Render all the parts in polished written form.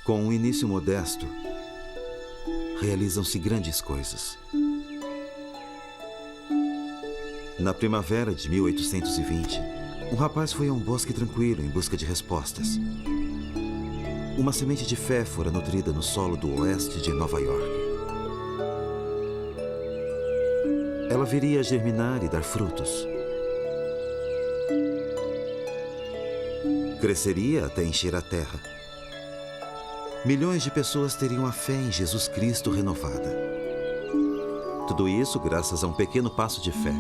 Com um início modesto, realizam-se grandes coisas. Na primavera de 1820, um rapaz foi a um bosque tranquilo em busca de respostas. Uma semente de fé fora nutrida no solo do oeste de Nova York. Ela viria a germinar e dar frutos. Cresceria até encher a terra. Milhões de pessoas teriam a fé em Jesus Cristo renovada. Tudo isso graças a um pequeno passo de fé.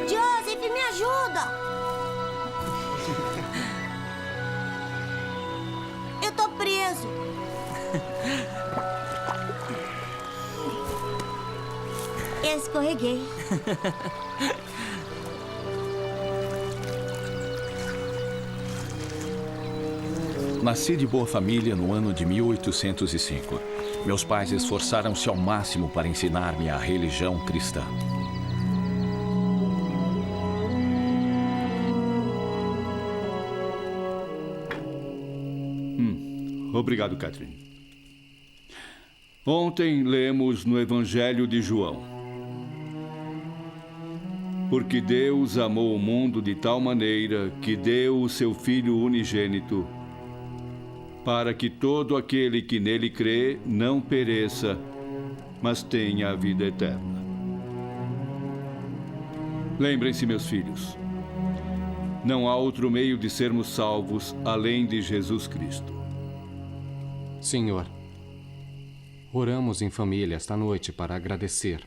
Joseph, me ajuda! Eu tô preso. Eu escorreguei. Nasci de boa família no ano de 1805. Meus pais esforçaram-se ao máximo para ensinar-me a religião cristã. Obrigado, Catherine. Ontem lemos no Evangelho de João. Porque Deus amou o mundo de tal maneira que deu o seu Filho unigênito, para que todo aquele que nele crê não pereça, mas tenha a vida eterna. Lembrem-se, meus filhos, não há outro meio de sermos salvos além de Jesus Cristo. Senhor, oramos em família esta noite para agradecer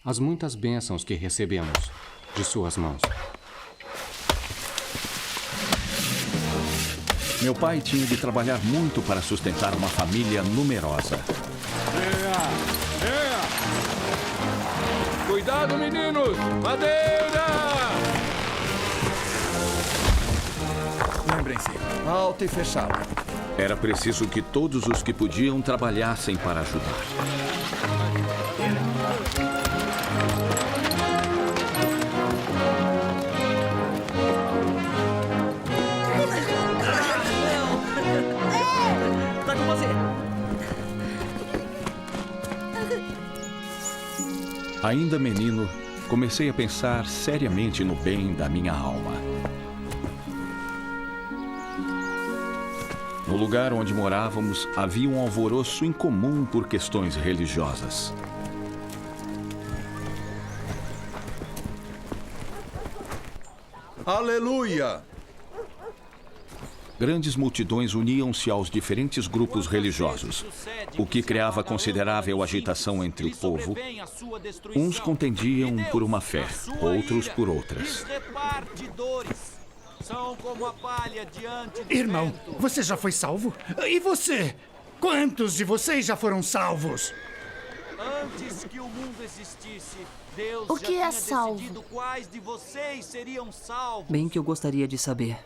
as muitas bênçãos que recebemos de suas mãos. Meu pai tinha de trabalhar muito para sustentar uma família numerosa. Cuidado, meninos! Madeira! Lembrem-se, alto e fechado. Era preciso que todos os que podiam trabalhassem para ajudar. Tá com você. Ainda menino, comecei a pensar seriamente no bem da minha alma. No lugar onde morávamos, havia um alvoroço incomum por questões religiosas. Aleluia! Grandes multidões uniam-se aos diferentes grupos religiosos, o que criava considerável agitação entre o povo. Uns contendiam por uma fé, outros por outras. São como a palha diante do Irmão, vento. você já foi salvo? E você? Quantos de vocês já foram salvos? Antes que o mundo existisse, Deus O já que é tinha salvo? decidido quais de vocês seriam salvos. Bem que eu gostaria de saber.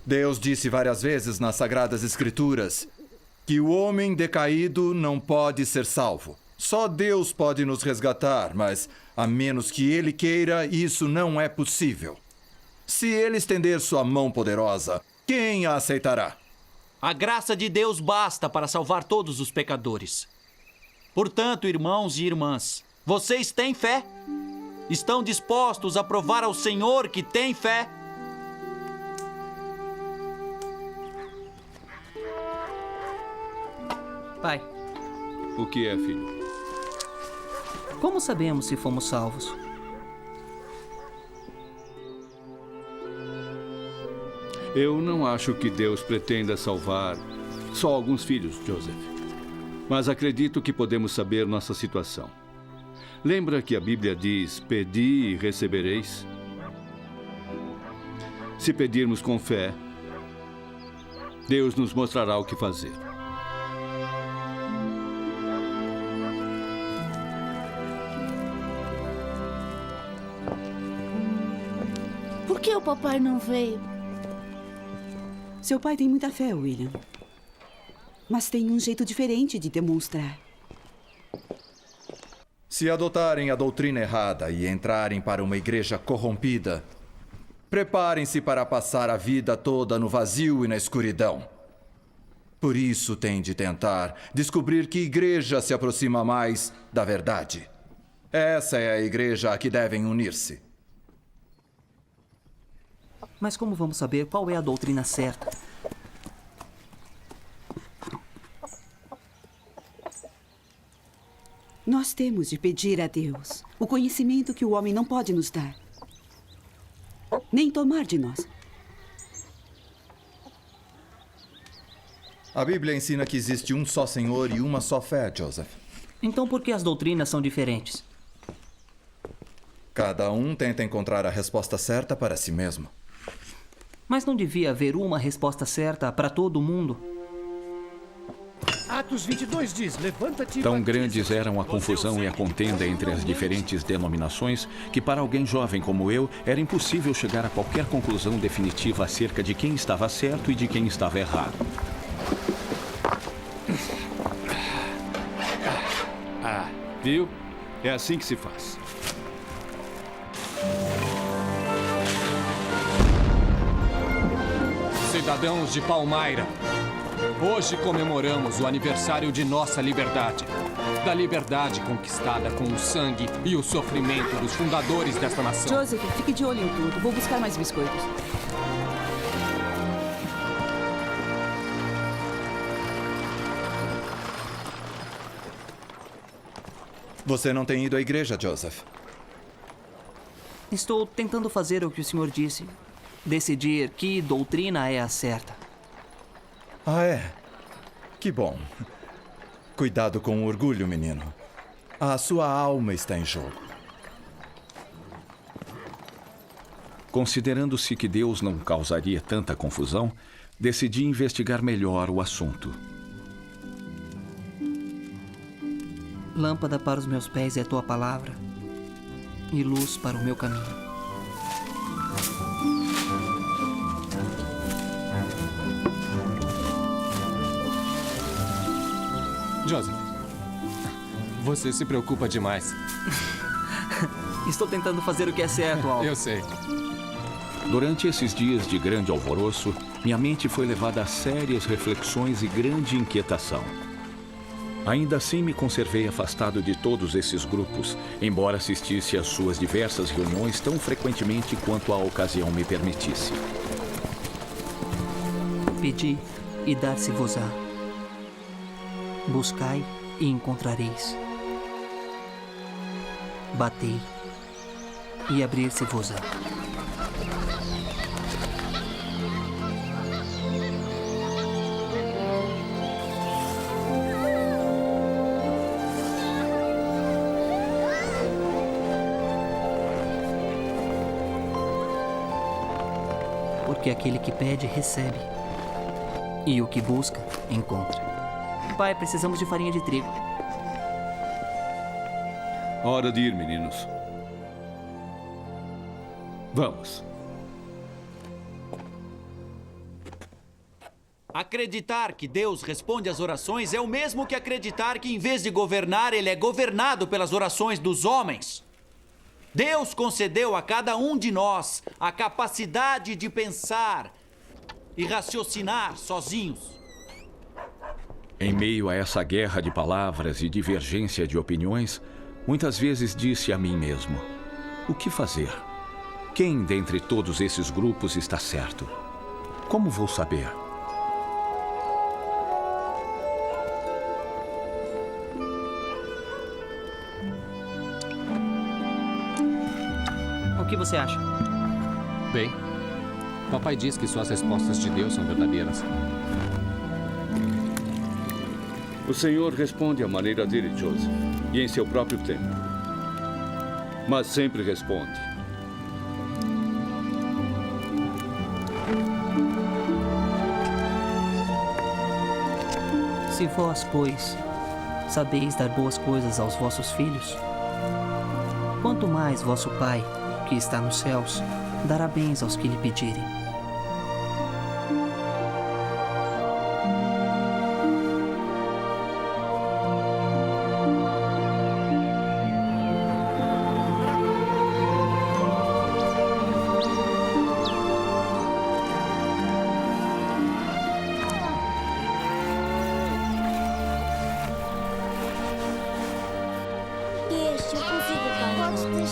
Deus disse várias vezes nas Sagradas Escrituras que o homem decaído não pode ser salvo. Só Deus pode nos resgatar, mas a menos que Ele queira, isso não é possível. Se Ele estender sua mão poderosa, quem a aceitará? A graça de Deus basta para salvar todos os pecadores. Portanto, irmãos e irmãs, vocês têm fé? Estão dispostos a provar ao Senhor que têm fé? Pai, O que é, filho? como sabemos se fomos salvos? Eu não acho que Deus pretenda salvar só alguns filhos, Joseph. Mas acredito que podemos saber nossa situação. Lembra que a Bíblia diz: pedi e recebereis? Se pedirmos com fé, Deus nos mostrará o que fazer. Por que o papai não veio? Seu pai tem muita fé, William. Mas tem um jeito diferente de demonstrar. Se adotarem a doutrina errada e entrarem para uma igreja corrompida, preparem-se para passar a vida toda no vazio e na escuridão. Por isso têm de tentar descobrir que igreja se aproxima mais da verdade. Essa é a igreja a que devem unir-se. Mas como vamos saber qual é a doutrina certa? Nós temos de pedir a Deus o conhecimento que o homem não pode nos dar, nem tomar de nós. A Bíblia ensina que existe um só Senhor e uma só fé, Joseph. Então por que as doutrinas são diferentes? Cada um tenta encontrar a resposta certa para si mesmo. Mas não devia haver uma resposta certa para todo mundo? Atos 22 diz, levanta-te e Tão batiza. grandes eram a confusão e a contenda entre as diferentes denominações que, para alguém jovem como eu, era impossível chegar a qualquer conclusão definitiva acerca de quem estava certo e de quem estava errado. Viu? É assim que se faz. Cidadãos de Palmaira, hoje comemoramos o aniversário de nossa liberdade. Da liberdade conquistada com o sangue e o sofrimento dos fundadores desta nação. Joseph, fique de olho em tudo. Vou buscar mais biscoitos. Você não tem ido à igreja, Joseph? Estou tentando fazer o que o senhor disse. Decidir que doutrina é a certa. Ah, é? Que bom. Cuidado com o orgulho, menino. A sua alma está em jogo. Considerando-se que Deus não causaria tanta confusão, decidi investigar melhor o assunto. Lâmpada para os meus pés é a tua palavra e luz para o meu caminho. Joseph, você se preocupa demais. Estou tentando fazer o que é certo, Al. Eu sei. Durante esses dias de grande alvoroço, minha mente foi levada a sérias reflexões e grande inquietação. Ainda assim, me conservei afastado de todos esses grupos, embora assistisse às suas diversas reuniões tão frequentemente quanto a ocasião me permitisse. Pedi e dar-se-vos-á. Buscai e encontrareis. Batei e abrir-se-vos-á. Porque aquele que pede, recebe. E o que busca, encontra. Pai, precisamos de farinha de trigo. Hora de ir, meninos. Vamos. Acreditar que Deus responde às orações é o mesmo que acreditar que, em vez de governar, ele é governado pelas orações dos homens. Deus concedeu a cada um de nós a capacidade de pensar e raciocinar sozinhos. Em meio a essa guerra de palavras e divergência de opiniões, muitas vezes disse a mim mesmo: o que fazer? Quem dentre todos esses grupos está certo? Como vou saber? O que você acha? Bem, papai diz que só as respostas de Deus são verdadeiras. O Senhor responde à maneira dele, Joseph, e em seu próprio tempo. Mas sempre responde. Se vós, pois, sabeis dar boas coisas aos vossos filhos, quanto mais vosso Pai, que está nos céus, dará bens aos que lhe pedirem.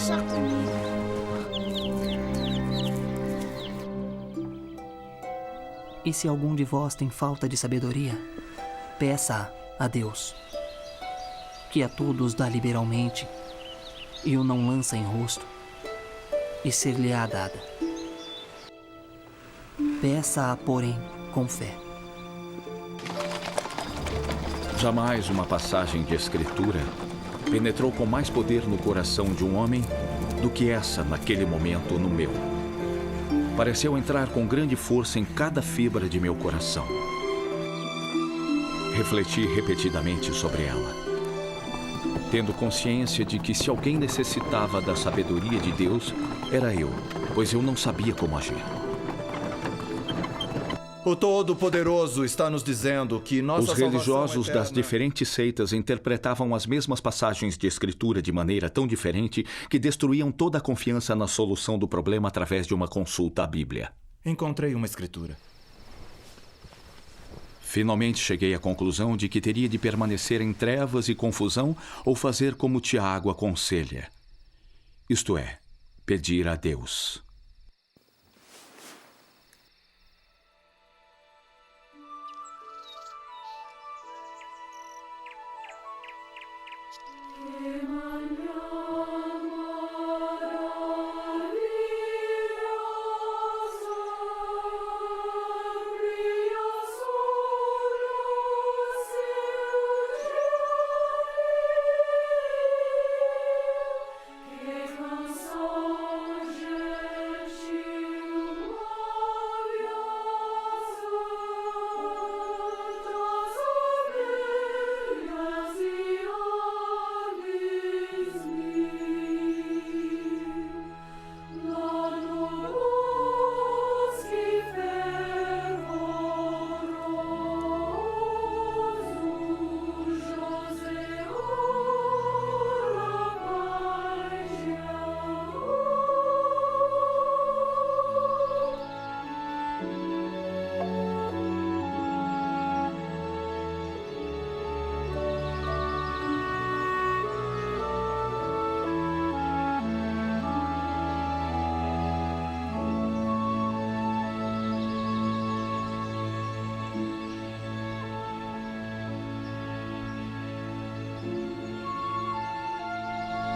deixa comigo. E se algum de vós tem falta de sabedoria, peça a Deus, que a todos dá liberalmente e o não lança em rosto, e ser-lhe-á dada. Peça-a, porém, com fé. Jamais uma passagem de Escritura penetrou com mais poder no coração de um homem do que essa naquele momento no meu. Pareceu entrar com grande força em cada fibra de meu coração. Refleti repetidamente sobre ela, tendo consciência de que se alguém necessitava da sabedoria de Deus, era eu, pois eu não sabia como agir. O Todo-Poderoso está nos dizendo que nossa Os religiosos salvação eterna... das diferentes seitas interpretavam as mesmas passagens de Escritura de maneira tão diferente que destruíam toda a confiança na solução do problema através de uma consulta à Bíblia. Encontrei uma escritura. Finalmente cheguei à conclusão de que teria de permanecer em trevas e confusão ou fazer como Tiago aconselha. Isto é, pedir a Deus.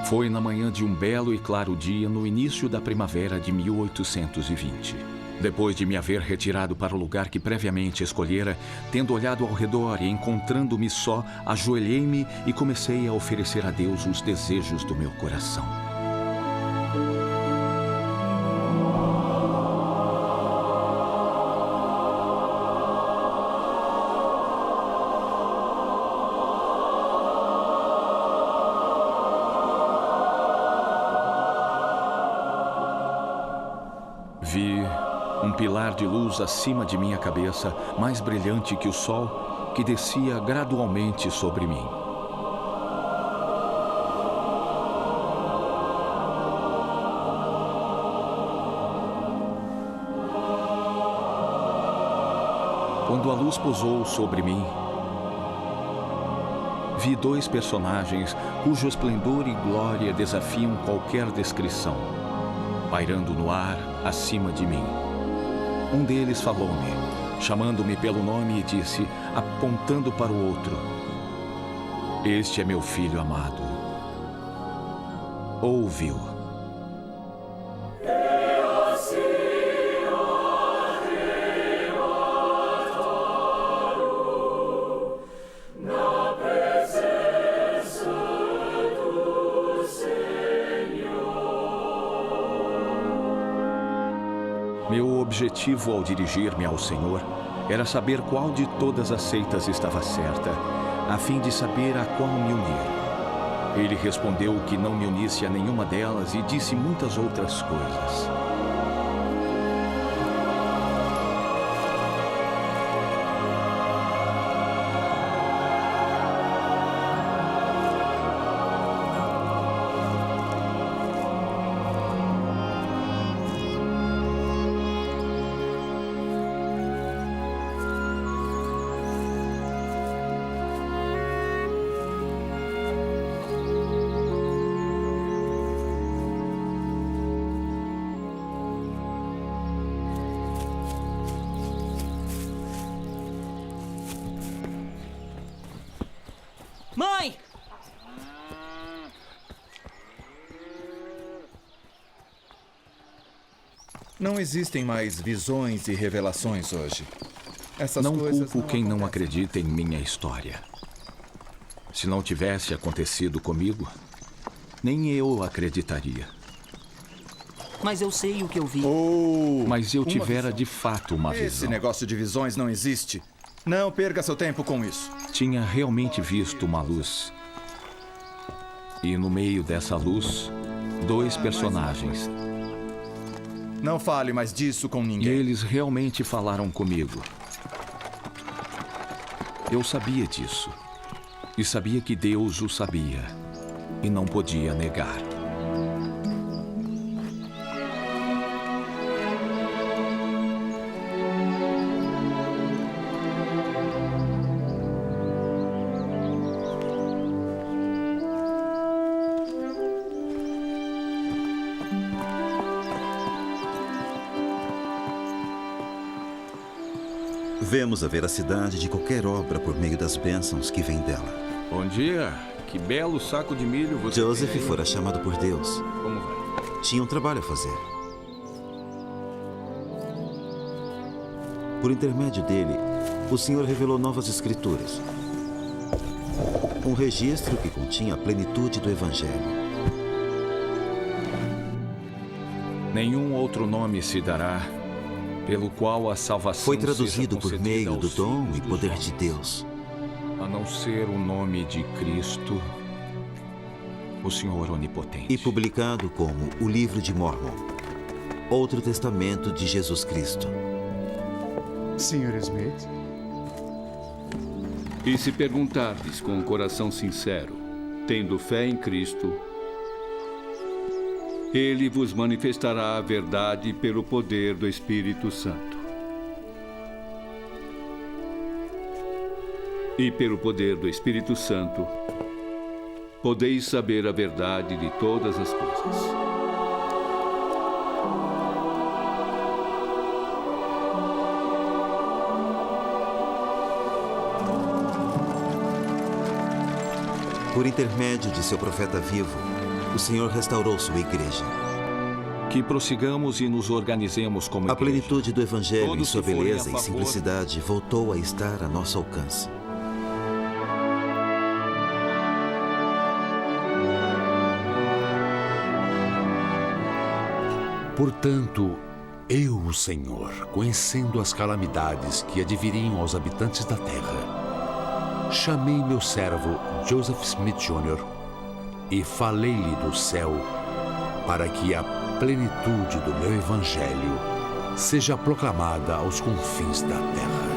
Foi na manhã de um belo e claro dia no início da primavera de 1820. Depois de me haver retirado para o lugar que previamente escolhera, tendo olhado ao redor e encontrando-me só, ajoelhei-me e comecei a oferecer a Deus os desejos do meu coração. Vi um pilar de luz acima de minha cabeça, mais brilhante que o sol, que descia gradualmente sobre mim. Quando a luz pousou sobre mim, vi dois personagens cujo esplendor e glória desafiam qualquer descrição, pairando no ar acima de mim. Um deles falou-me, chamando-me pelo nome e disse, apontando para o outro: "Este é meu filho amado. Ouve-o." Meu objetivo ao dirigir-me ao Senhor era saber qual de todas as seitas estava certa, a fim de saber a qual me unir. Ele respondeu que não me unisse a nenhuma delas e disse muitas outras coisas. Mãe! Não existem mais visões e revelações hoje. Essas Não coisas culpo quem não acontecem. acredita em minha história. Se não tivesse acontecido comigo, nem eu acreditaria. Mas eu sei o que eu vi. Mas eu uma tivera visão. de fato uma Esse visão. negócio de visões não existe. Não perca seu tempo com isso. Tinha realmente visto uma luz. E no meio dessa luz, 2 personagens. Não fale mais disso com E ninguém. eles realmente falaram comigo. Eu sabia disso. E sabia que Deus o sabia. E não podia negar. Vemos a veracidade de qualquer obra por meio das bênçãos que vêm dela. Bom dia. Que belo saco de milho você Joseph tem aí. fora chamado por Deus. Como vai? Tinha um trabalho a fazer. Por intermédio dele, o Senhor revelou novas escrituras. Um registro que continha a plenitude do Evangelho. Nenhum outro nome se dará pelo qual a salvação Foi seja traduzido por concedida meio aos do dom filhos e dos poder homens, de Deus. a não ser o nome de Cristo, o Senhor Onipotente. E publicado como o Livro de Mórmon, outro testamento de Jesus Cristo. Sr. Smith? E se perguntardes com o coração sincero, tendo fé em Cristo, Ele vos manifestará a verdade pelo poder do Espírito Santo. E pelo poder do Espírito Santo, podeis saber a verdade de todas as coisas. Por intermédio de seu profeta vivo, o Senhor restaurou sua igreja. Que prossigamos e nos organizemos como A igreja. plenitude do Evangelho em Todos sua que forem beleza a e favor- simplicidade voltou a estar a nosso alcance. Portanto, eu, o Senhor, conhecendo as calamidades que adviriam aos habitantes da terra, chamei meu servo Joseph Smith Jr. e falei-lhe do céu para que a plenitude do meu evangelho seja proclamada aos confins da terra.